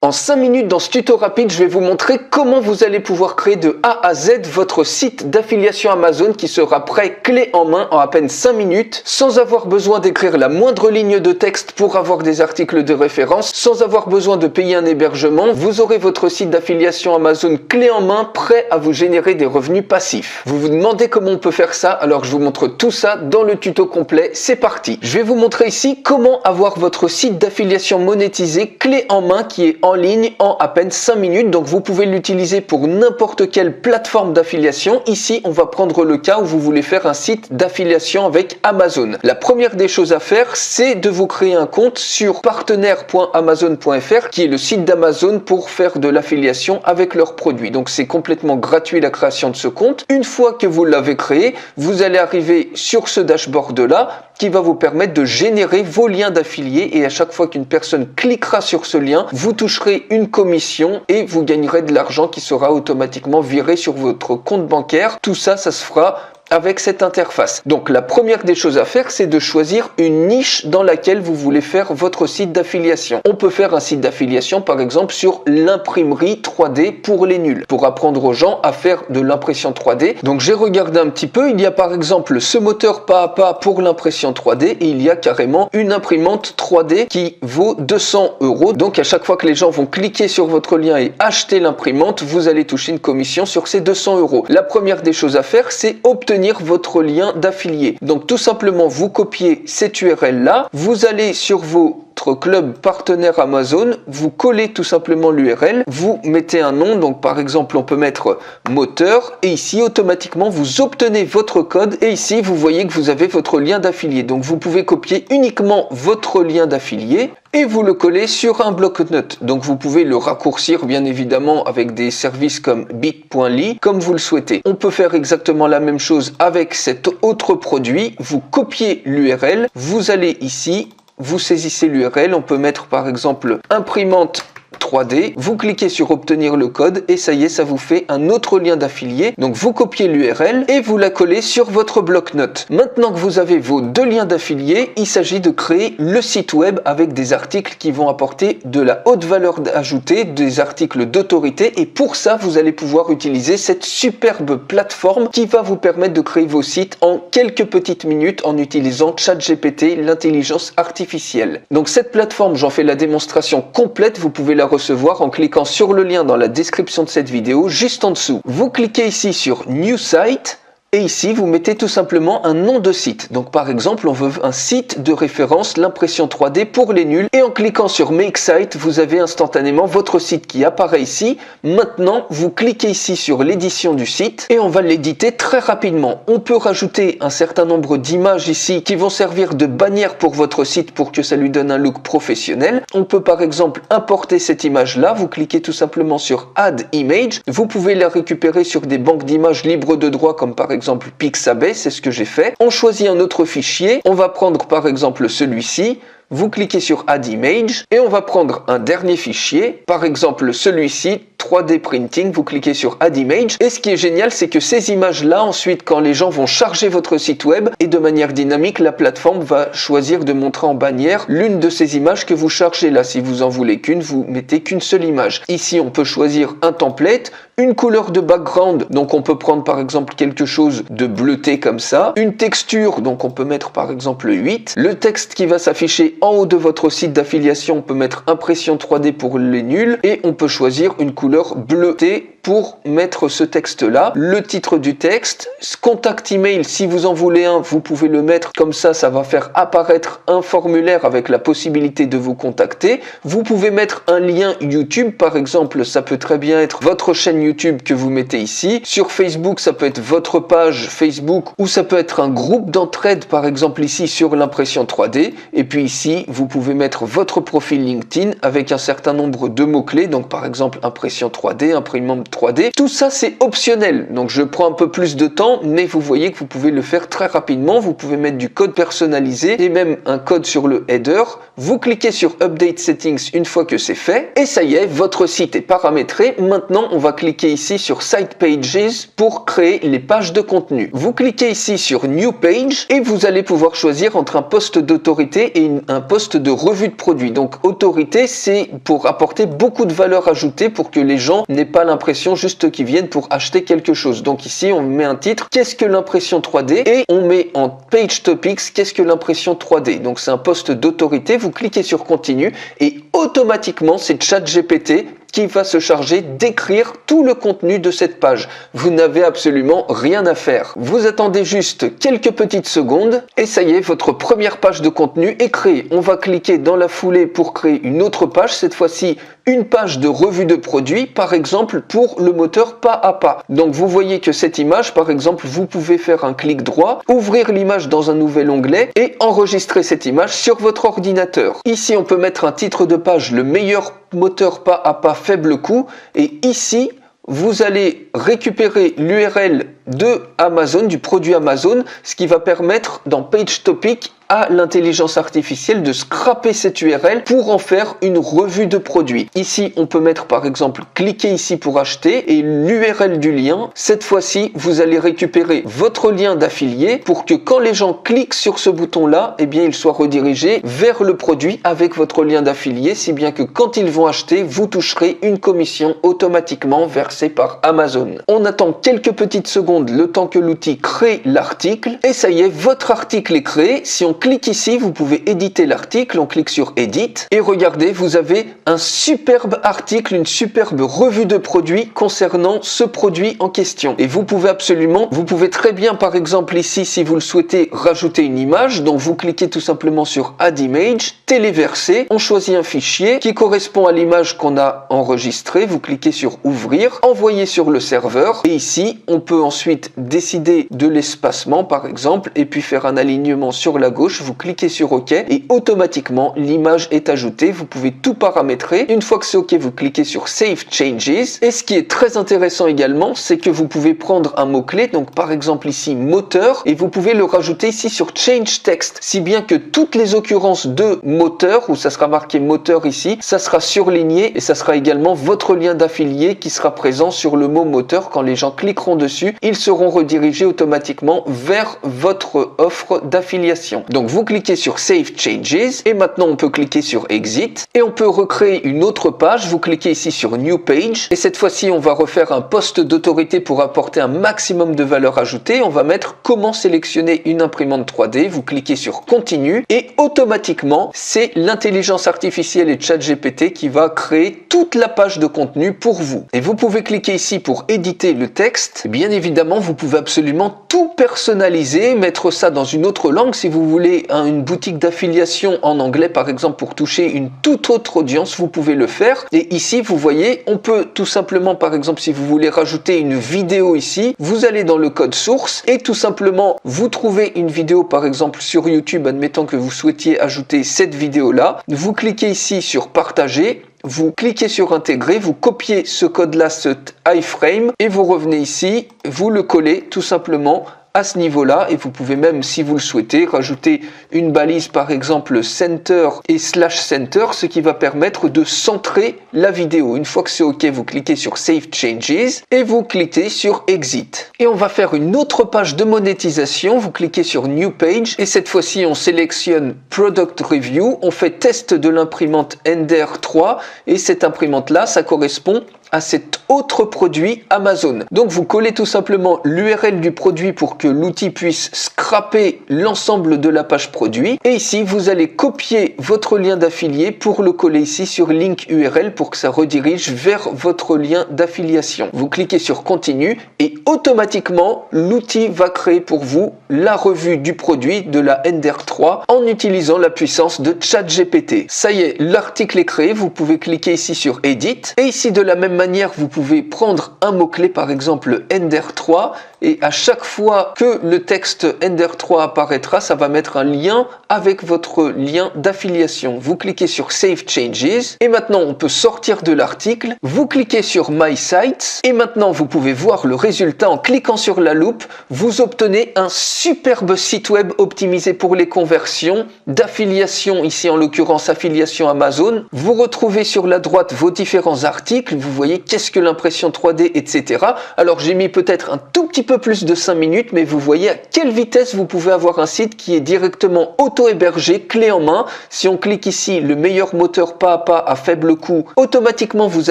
En 5 minutes dans ce tuto rapide, je vais vous montrer comment vous allez pouvoir créer de A à Z votre site d'affiliation Amazon qui sera prêt clé en main en à peine 5 minutes, sans avoir besoin d'écrire la moindre ligne de texte pour avoir des articles de référence, sans avoir besoin de payer un hébergement. Vous aurez votre site d'affiliation Amazon clé en main prêt à vous générer des revenus passifs. Vous vous demandez comment on peut faire ça, alors je vous montre tout ça dans le tuto complet. C'est parti. Je vais vous montrer ici comment avoir votre site d'affiliation monétisé clé en main qui est en ligne en à peine 5 minutes. Donc vous pouvez l'utiliser pour n'importe quelle plateforme d'affiliation. Ici, on va prendre le cas où vous voulez faire un site d'affiliation avec Amazon. La première des choses à faire, c'est de vous créer un compte sur partenaire.amazon.fr qui est le site d'Amazon pour faire de l'affiliation avec leurs produits. Donc c'est complètement gratuit la création de ce compte. Une fois que vous l'avez créé, vous allez arriver sur ce dashboard là qui va vous permettre de générer vos liens d'affiliés et à chaque fois qu'une personne cliquera sur ce lien, vous toucherez une commission et vous gagnerez de l'argent qui sera automatiquement viré sur votre compte bancaire. Tout ça, ça se fera avec cette interface. Donc la première des choses à faire, c'est de choisir une niche dans laquelle vous voulez faire votre site d'affiliation. On peut faire un site d'affiliation par exemple sur l'imprimerie 3D pour les nuls, pour apprendre aux gens à faire de l'impression 3D. Donc j'ai regardé un petit peu, il y a par exemple ce moteur pas à pas pour l'impression 3D et il y a carrément une imprimante 3D qui vaut 200 €. Donc à chaque fois que les gens vont cliquer sur votre lien et acheter l'imprimante, vous allez toucher une commission sur ces 200 €. La première des choses à faire, c'est obtenir votre lien d'affilié. Donc tout simplement, vous copiez cette URL là, vous allez sur votre club partenaire Amazon, vous collez tout simplement l'URL, vous mettez un nom, donc par exemple on peut mettre moteur et ici automatiquement vous obtenez votre code et ici vous voyez que vous avez votre lien d'affilié. Donc vous pouvez copier uniquement votre lien d'affilié et vous le collez sur un bloc-notes. Donc vous pouvez le raccourcir bien évidemment avec des services comme bit.ly comme vous le souhaitez. On peut faire exactement la même chose avec cet autre produit. Vous copiez l'URL, vous allez ici, vous saisissez l'URL, on peut mettre par exemple imprimante 3D, vous cliquez sur obtenir le code et ça y est, ça vous fait un autre lien d'affilié. Donc vous copiez l'URL et vous la collez sur votre bloc-notes. Maintenant que vous avez vos deux liens d'affilié, il s'agit de créer le site web avec des articles qui vont apporter de la haute valeur ajoutée, des articles d'autorité et pour ça, vous allez pouvoir utiliser cette superbe plateforme qui va vous permettre de créer vos sites en quelques petites minutes en utilisant ChatGPT, l'intelligence artificielle. Donc cette plateforme, j'en fais la démonstration complète, vous pouvez la recevoir en cliquant sur le lien dans la description de cette vidéo juste en dessous. Vous cliquez ici sur New Site et ici vous mettez tout simplement un nom de site. Donc par exemple on veut un site de référence l'impression 3D pour les nuls et en cliquant sur Make Site vous avez instantanément votre site qui apparaît ici. Maintenant vous cliquez ici sur l'édition du site et on va l'éditer très rapidement. On peut rajouter un certain nombre d'images ici qui vont servir de bannière pour votre site pour que ça lui donne un look professionnel. On peut par exemple importer cette image là, vous cliquez tout simplement sur Add Image. Vous pouvez la récupérer sur des banques d'images libres de droit comme par exemple Pixabay, c'est ce que j'ai fait. On choisit un autre fichier, on va prendre par exemple celui-ci, vous cliquez sur Add Image et on va prendre un dernier fichier, par exemple celui-ci, 3D Printing, vous cliquez sur Add Image et ce qui est génial c'est que ces images là ensuite quand les gens vont charger votre site web et de manière dynamique la plateforme va choisir de montrer en bannière l'une de ces images que vous chargez là. Si vous en voulez qu'une, vous mettez qu'une seule image. Ici on peut choisir un template, une couleur de background, donc on peut prendre par exemple quelque chose de bleuté comme ça, une texture, donc on peut mettre par exemple 8, le texte qui va s'afficher en haut de votre site d'affiliation, on peut mettre impression 3D pour les nuls et on peut choisir une couleur bleutée pour mettre ce texte là, le titre du texte, contact email si vous en voulez un, vous pouvez le mettre comme ça, ça va faire apparaître un formulaire avec la possibilité de vous contacter. Vous pouvez mettre un lien YouTube par exemple, ça peut très bien être votre chaîne YouTube que vous mettez ici. Sur Facebook, ça peut être votre page Facebook ou ça peut être un groupe d'entraide par exemple ici sur l'impression 3D et puis ici vous pouvez mettre votre profil LinkedIn avec un certain nombre de mots-clés, donc par exemple impression 3D, imprimante 3D. Tout ça, c'est optionnel. Donc, je prends un peu plus de temps, mais vous voyez que vous pouvez le faire très rapidement. Vous pouvez mettre du code personnalisé et même un code sur le header. Vous cliquez sur Update Settings une fois que c'est fait. Et ça y est, votre site est paramétré. Maintenant, on va cliquer ici sur Site Pages pour créer les pages de contenu. Vous cliquez ici sur New Page et vous allez pouvoir choisir entre un poste d'autorité et un poste de revue de produit. Donc, autorité, c'est pour apporter beaucoup de valeur ajoutée pour que les gens n'aient pas l'impression juste qu'ils viennent pour acheter quelque chose. Donc ici, on met un titre, qu'est-ce que l'impression 3D? Et on met en Page Topics, qu'est-ce que l'impression 3D? Donc c'est un poste d'autorité, vous cliquez sur Continue et automatiquement, c'est ChatGPT qui va se charger d'écrire tout le contenu de cette page. Vous n'avez absolument rien à faire. Vous attendez juste quelques petites secondes et ça y est, votre première page de contenu est créée. On va cliquer dans la foulée pour créer une autre page, cette fois-ci une page de revue de produit, par exemple pour le moteur pas à pas. Donc vous voyez que cette image, par exemple, vous pouvez faire un clic droit, ouvrir l'image dans un nouvel onglet et enregistrer cette image sur votre ordinateur. Ici, on peut mettre un titre de page, le meilleur moteur pas à pas faible coût, et ici vous allez récupérer l'URL de Amazon, du produit Amazon, ce qui va permettre dans Page Topic à l'intelligence artificielle de scraper cette URL pour en faire une revue de produit. Ici, on peut mettre par exemple, cliquez ici pour acheter et l'URL du lien. Cette fois-ci, vous allez récupérer votre lien d'affilié pour que quand les gens cliquent sur ce bouton-là, eh bien, ils soient redirigés vers le produit avec votre lien d'affilié, si bien que quand ils vont acheter, vous toucherez une commission automatiquement versée par Amazon. On attend quelques petites secondes, le temps que l'outil crée l'article et ça y est, votre article est créé. Si on clique ici, vous pouvez éditer l'article, on clique sur Edit et regardez, vous avez un superbe article, une superbe revue de produit concernant ce produit en question. Et vous pouvez très bien par exemple ici, si vous le souhaitez, rajouter une image, donc vous cliquez tout simplement sur Add Image, téléverser, on choisit un fichier qui correspond à l'image qu'on a enregistrée, vous cliquez sur Ouvrir, envoyer sur le serveur et ici, on peut ensuite décider de l'espacement par exemple et puis faire un alignement sur la gauche. Vous cliquez sur OK et automatiquement l'image est ajoutée. Vous pouvez tout paramétrer. Une fois que c'est OK, vous cliquez sur Save Changes. Et ce qui est très intéressant également, c'est que vous pouvez prendre un mot-clé, donc par exemple ici moteur, et vous pouvez le rajouter ici sur Change Text, si bien que toutes les occurrences de moteur, où ça sera marqué moteur ici, ça sera surligné et ça sera également votre lien d'affilié qui sera présent sur le mot moteur. Quand les gens cliqueront dessus, ils seront redirigés automatiquement vers votre offre d'affiliation. Donc vous cliquez sur Save Changes et maintenant on peut cliquer sur Exit et on peut recréer une autre page. Vous cliquez ici sur New Page et cette fois-ci on va refaire un poste d'autorité pour apporter un maximum de valeur ajoutée. On va mettre comment sélectionner une imprimante 3D. Vous cliquez sur Continue et automatiquement c'est l'intelligence artificielle et ChatGPT qui va créer toute la page de contenu pour vous. Et vous pouvez cliquer ici pour éditer le texte. Bien évidemment, vous pouvez absolument tout personnaliser, mettre ça dans une autre langue si vous voulez une boutique d'affiliation en anglais par exemple pour toucher une toute autre audience, vous pouvez le faire. Et ici vous voyez, on peut tout simplement par exemple si vous voulez rajouter une vidéo ici, vous allez dans le code source et tout simplement vous trouvez une vidéo par exemple sur YouTube, admettons que vous souhaitiez ajouter cette vidéo là, vous cliquez ici sur partager. Vous cliquez sur intégrer, vous copiez ce code-là, cet iframe, et vous revenez ici, vous le collez tout simplement à ce niveau-là et vous pouvez même, si vous le souhaitez, rajouter une balise par exemple center et /center, ce qui va permettre de centrer la vidéo. Une fois que c'est OK, vous cliquez sur Save Changes et vous cliquez sur Exit. Et on va faire une autre page de monétisation. Vous cliquez sur New Page et cette fois-ci, on sélectionne Product Review. On fait test de l'imprimante Ender 3 et cette imprimante-là, ça correspond à cet autre produit Amazon. Donc vous collez tout simplement l'URL du produit pour que l'outil puisse scraper l'ensemble de la page produit. Et ici, vous allez copier votre lien d'affilié pour le coller ici sur Link URL pour que ça redirige vers votre lien d'affiliation. Vous cliquez sur Continue et automatiquement, l'outil va créer pour vous la revue du produit de la Ender 3 en utilisant la puissance de ChatGPT. Ça y est, l'article est créé. Vous pouvez cliquer ici sur Edit et ici de la même manière, vous pouvez pouvez prendre un mot-clé, par exemple Ender3, et à chaque fois que le texte Ender3 apparaîtra, ça va mettre un lien avec votre lien d'affiliation. Vous cliquez sur Save Changes, et maintenant on peut sortir de l'article. Vous cliquez sur My Sites, et maintenant vous pouvez voir le résultat en cliquant sur la loupe. Vous obtenez un superbe site web optimisé pour les conversions d'affiliation, ici en l'occurrence affiliation Amazon. Vous retrouvez sur la droite vos différents articles, vous voyez qu'est-ce que l'impression 3D, etc. Alors j'ai mis peut-être un tout petit peu plus de 5 minutes, mais vous voyez à quelle vitesse vous pouvez avoir un site qui est directement auto-hébergé, clé en main. Si on clique ici, le meilleur moteur pas à pas à faible coût, automatiquement vous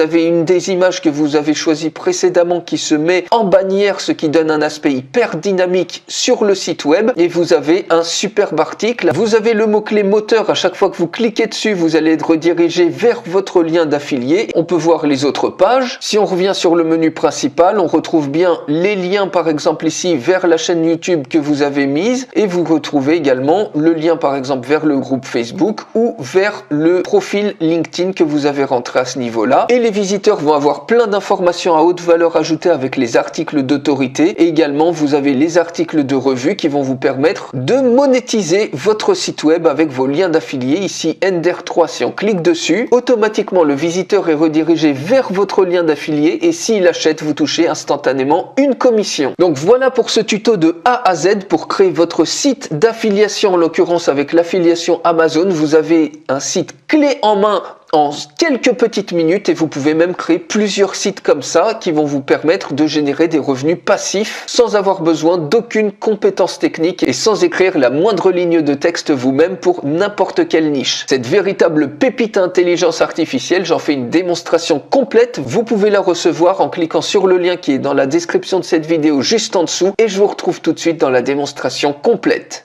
avez une des images que vous avez choisies précédemment qui se met en bannière, ce qui donne un aspect hyper dynamique sur le site web, et vous avez un superbe article. Vous avez le mot-clé moteur, à chaque fois que vous cliquez dessus, vous allez être redirigé vers votre lien d'affilié. On peut voir les autres pages. Si on revient sur le menu principal, on retrouve bien les liens, par exemple ici, vers la chaîne YouTube que vous avez mise, et vous retrouvez également le lien, par exemple, vers le groupe Facebook ou vers le profil LinkedIn que vous avez rentré à ce niveau-là. Et les visiteurs vont avoir plein d'informations à haute valeur ajoutée avec les articles d'autorité, et également vous avez les articles de revue qui vont vous permettre de monétiser votre site web avec vos liens d'affiliés. Ici Ender3, si on clique dessus, automatiquement le visiteur est redirigé vers votre lien d'affilié, et s'il achète, vous touchez instantanément une commission. Donc voilà pour ce tuto de A à Z pour créer votre site d'affiliation, en l'occurrence avec l'affiliation Amazon. Vous avez un site clé en main en quelques petites minutes, et vous pouvez même créer plusieurs sites comme ça qui vont vous permettre de générer des revenus passifs sans avoir besoin d'aucune compétence technique et sans écrire la moindre ligne de texte vous-même pour n'importe quelle niche. Cette véritable pépite à intelligence artificielle, j'en fais une démonstration complète. Vous pouvez la recevoir en cliquant sur le lien qui est dans la description de cette vidéo juste en dessous, et je vous retrouve tout de suite dans la démonstration complète.